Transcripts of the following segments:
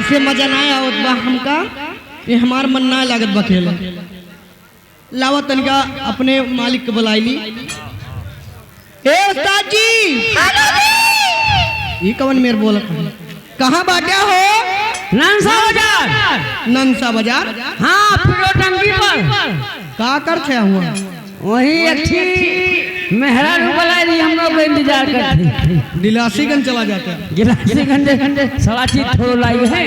ऐसे मजा ना आवत बा हमका, ये हमार मन ना लागत बा खेला। लावा तनिका अपने मालिक के बुलाई ली। ए उस्ताद जी, ये कवन मेरे बोला कहाँ बाटा हो? नंसा बाजार। नंसा बाजार? हाँ, पिरो टंकी पर। का कर छे हुआ? वही अच्छी मेहरा बुलाई दी, हम लोग इंतजार करते। दिलासीगंज चला जाता है। गिलासी सारा चीज थोड़ा लाई है।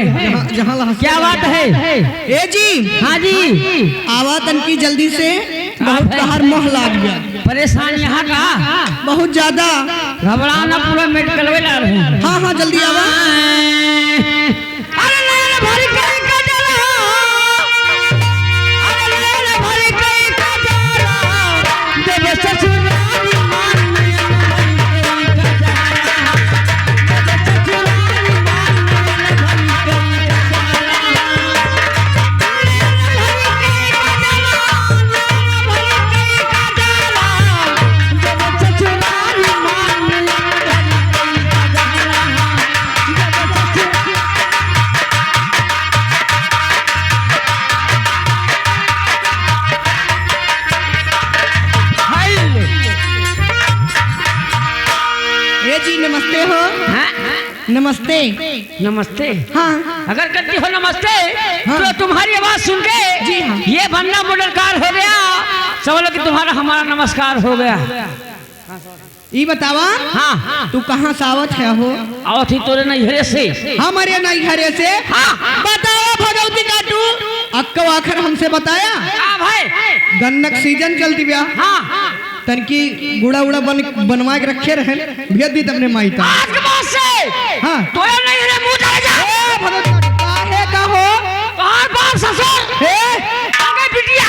जहाँ क्या बात है? ए जी। हाँ जी। आवा तनकी जल्दी से, बहुत बाहर मोह लाग गया। परेशान यहाँ का बहुत ज्यादा। घबराना, पूरा मेडिकल में ला रहे हैं। हाँ हाँ जल्दी आवा। अरे ले भारी कहीं का जरा, अरे ले भारी कहीं का जरा, देवे ससुराली मान में भारी कहीं का जरा, देवे ससुराली मान में भारी कहीं का जरा, नमस्ते हो। नमस्ते। नमस्ते। हाँ अगर करती हो नमस्ते, हाँ। तो तुम्हारी आवाज सुन के जी हाँ। ये बंदा मुडलकार हो गया, समझ कि तुम्हारा हमारा नमस्कार हो गया। ये बतावा। हाँ। तू कहाँ से आवत है हो? आवत ही तोरे नैहरे से। हमारे नैहरे से। हाँ। बतावा भगवती का तू अक्को आखिर हमसे बताया। हाँ भाई। गन्नक सीजन चलती ब्या। हाँ। तनकी गुड़ा उड़ा बनवा के रखे रहे, भेज दी तुमने माई तक। आज के बाद से हाँ। तोरे नैहरे मुंह डाल जा। ए भगवती काहे का हो? कहाँ बाप ससुर? आगे बिटिया।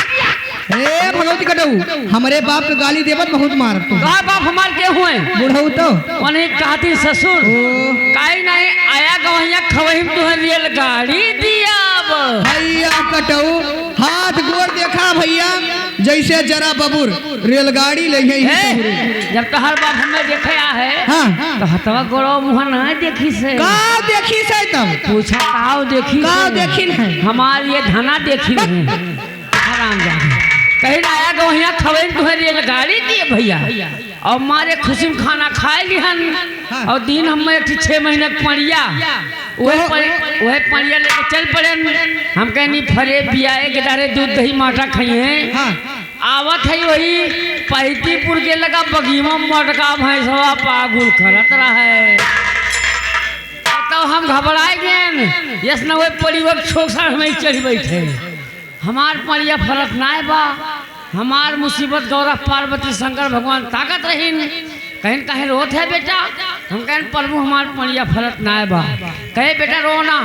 ए भगवती कटऊ, हमारे बाप के गाली देवत बहुत मारत तू। कहाँ बाप हमार के हुए? बुढ़ऊ तो उन्हें कहती ससुर काई नहीं आया गवैया खवही तुहे रेलगाड़ी दिया। भैया कटऊ, हाथ गोर देखा भैया, जैसे जरा बबूर रेलगाड़ी ले गई। जब तोहर बाप हमें देखे आ है, हाँ। तो हतवा गोड़ो मुँह ना देखी से। का देखी से तब? पूछा काव देखी? का देखी है? हमार ये धना देखी नहीं। आराम जा कहीं ना आया गवैया खवही तुहे रेलगाड़ी दिए भैया, और मारे खुशी में खाना खाए लिहन। और दिन हम 6 महीने पड़िया वह पड़िया लेके चल पड़े। हम कहनी फरे बियाए के डारे दूध दही माटा खाइए। आवत है वही पहतीपुर के लगा बगीमा मटका भैंसवा पागुल खरत रहा है। तो हम घबराए गए, यस न वही परिवर छोसा हमें चढ़ बैठे। हमार पड़िया फरक ना बा, हमार मुसीबत गौरव पार्वती शंकर भगवान ताकत रहीन। कहीं कहीं रोत है बेटा? हम कहें प्रभु हमार पड़िया फरक ना बा। कहे बेटा रो ना,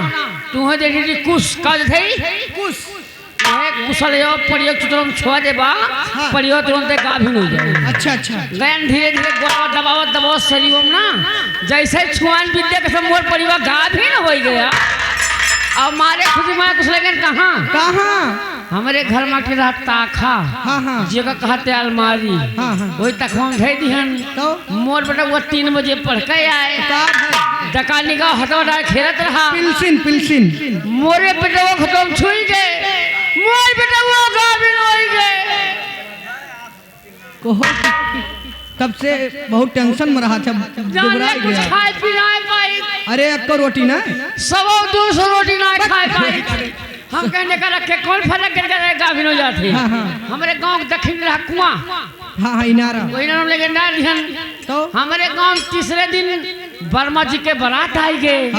तू हो देखी कुछ कज थे कुछ कुशल यो पड़ियो तुरंत छोड़ दे बा, पड़ियो तुरंत गाभिन हो जाए। अच्छा अच्छा। गयन धीरे धीरे दबावत शरीर ना, जैसे छुआन विद्या के सब मोर परिवार गाभिन हो गया। अब मारे खुद मारे कुछ लेकिन कहाँ हमारे घर में के रहता ताखा। हाँ। जगह कहते अलमारी। हाँ। वही तक हम धै दिहन। तो मोर बेटा वो 3 बजे पढ़ के आए, डका निगाह हटवा डाल खेलत रहा। पिलसिन मोरे बेटा वो खत्म छुई गए, मोर बेटा वो गाभिन हो गए। तब से बहुत टेंशन में रहा था, जाने कुछ खाए पी ना पाई। अरे अक्को रोटी ना 100-200 रोटी ना खाए पाई। हम कहने का रखे कौन फर्क करके गाभिन हो जाती। हमारे गांव के दक्षिण रहा कुआं। हाँ इनारा वही नाम लेके ना ध्यान। तो हमारे गांव तीसरे दिन वर्मा जी के बारात आई गए।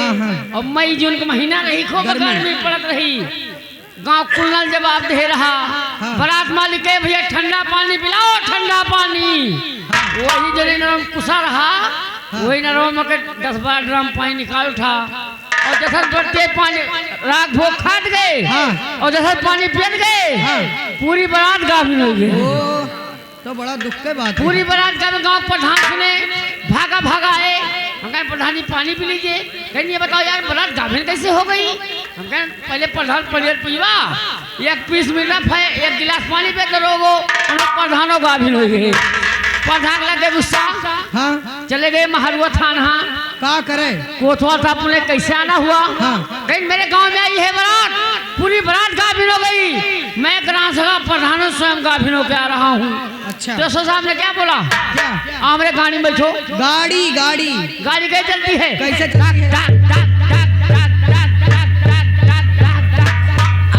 और मई जून का महीना रही, खूब गर्मी पड़त रही। गांव कुलनल जवाब दे रहा। बारात मालिक के भैया ठंडा पानी पिलाओ, ठंडा पानी। वही जने नरम कुसा रहा, वही नरम के 10-12 ड्रम पानी निकाल उठा। और जैसा बढ़ते पानी राख भोग खाट गए। और जैसा पानी पियत गए, पूरी बारात गाभिन हो गई। तो बड़ा दुख की बात। पूरी बारात गांव प्रधान सुने, भागा आए। हम कहें प्रधान जी पानी पी लीजिए। कहीं ये बताओ यार बारात गाभिन कैसे हो गई? हम कहें पहले प्रधान पनीर पीवा, 1 पीस मिला, 1 गिलास पानी पे करोगो। प्रधानों गाभिन हो गए। प्रधान लगे गुस्सा। चले गए महारुआ थाना। का करे? कोतवाल साहब बोले कैसे आना हुआ? हाँ। कहीं मेरे गांव में आई है बारात, पूरी बारात गाभिन हो गई, मैं ग्रामसभा प्रधान स्वयं गाभिन होकर आ रहा हूँ। अच्छा। तो साहब ने क्या बोला? क्या? हमारे गाड़ी में बैठो। गाड़ी गाड़ी गाड़ी कैसे चलती है? कैसे चलती है?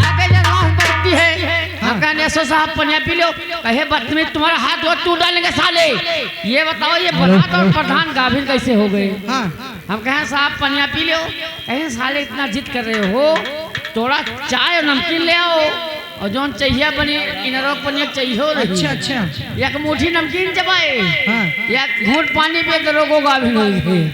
आगे जगह बढ़ती है। हम कहने एसओ साहब पनिया पी लो। कहे बदतमीज तुम्हारा हाथ वो तू डालेंगे साले। ये बताओ ये बारात और प्रधान गाभिन कैसे हो गए? हाँ। हम कहें साहब पनिया पी लो। कहें साले इतना जिद कर रहे हो, थोड़ा चाय और नमकीन ले आओ, और जो चाहिए बनी इनरो पनिया चाहिए हो रही। अच्छा अच्छा। एक मुट्ठी नमकीन चबाए, हाँ। एक घूंट पानी पे तो रोगो गाभिन हो गए।